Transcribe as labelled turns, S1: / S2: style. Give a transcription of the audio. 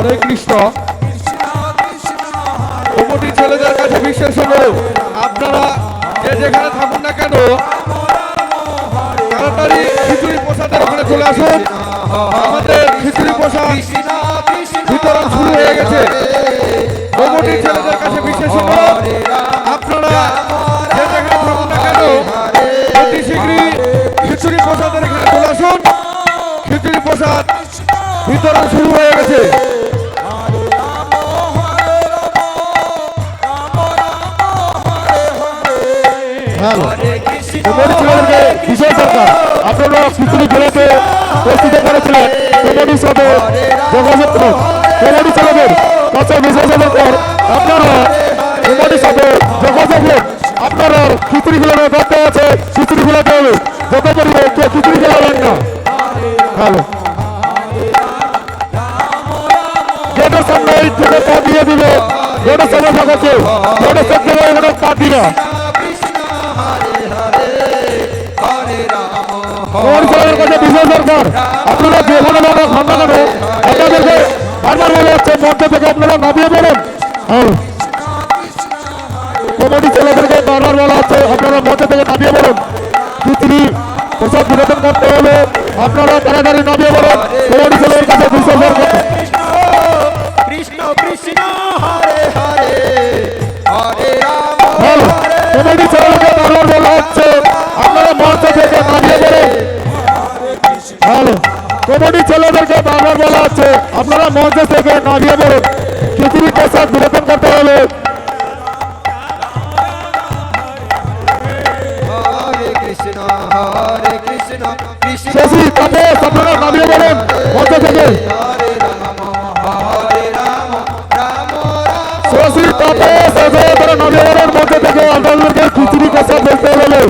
S1: হরে Krishna. Committee ছেলেদের কাছে বিশেষ হলো, আপনারা যে যেখানে থাকুন না কেন তাড়াতাড়ি খিচুড়ি প্রসাদের ওখানে চলে আসুন। আমাদের খিচুড়ি প্রসাদ বিতরণ শুরু হয়ে গেছে। কমিটির ছেলেদের কাছে বিশেষ হলো, আপনারা যে যেখানে থাকুন না কেন অতি শীঘ্রই খিচুড়ি প্রসাদের এখানে চলে আসুন। খিচুড়ি প্রসাদ বিতরণ শুরু হয়ে গেছে।
S2: বিজয় সরকার আপনারা খিচুড়ি খেলাতে প্রস্তুত করেছিলেন। কমিটির সাথে যোগাযোগ করুন। কমিটি ছেলেদের কাছে বিজয় সরকার আপনারা কমিটির সাথে যোগাযোগ করুন। আপনারা খিচুড়ি খেলানো করতে আছে, খিচুড়ি খেলাতে হবে। যত পারবে কেউ খিচুড়ি খেলাবেন না। হ্যালো, গেটের সামনে এই থেকে পা দিয়ে দিবে। গেটের সামনে থাকাচ্ছে গেটের সামনে এখানে পা দিবে। বিজয় সরকার আপনারা যেখানে ভাঙা কেন আপনাদেরকে বারবার বলে যাচ্ছে মঞ্চ থেকে আপনারা নামিয়ে পড়েন। কমিটি ছেলেদেরকে বারবার বলা হচ্ছে আপনারা মঞ্চ থেকে নামিয়ে পড়ুন। খিচুড়ি প্রসাদ বিতরণ করতে হলে আপনারা তাড়াতাড়ি নামিয়ে পড়ুন। কমিটি ছেলেদের কাছে বিজয় সরকার
S3: কৃষ্ণ কৃষ্ণ হরে হরে হরে রাম।
S2: কমিটি ছেলেদেরকে বারবার বলা হচ্ছে আপনারা মঞ্চ থেকে নামিয়ে পড়ুন। হ্যালো, কমিটি ছেলেদেরকে বারবার বলা হচ্ছে আপনারা মঞ্চ থেকে নামিয়ে পড়ুন। খিচুড়ি প্রসাদ বিতরণ করতে হলে শশী তাপস আপনারা নামিয়ে পড়ুন মঞ্চ থেকে। শশী তাপস আপনারা নামিয়ে পড়ুন মঞ্চ থেকে। আপনাদেরকে খিচুড়ি প্রসাদ বলতে হলে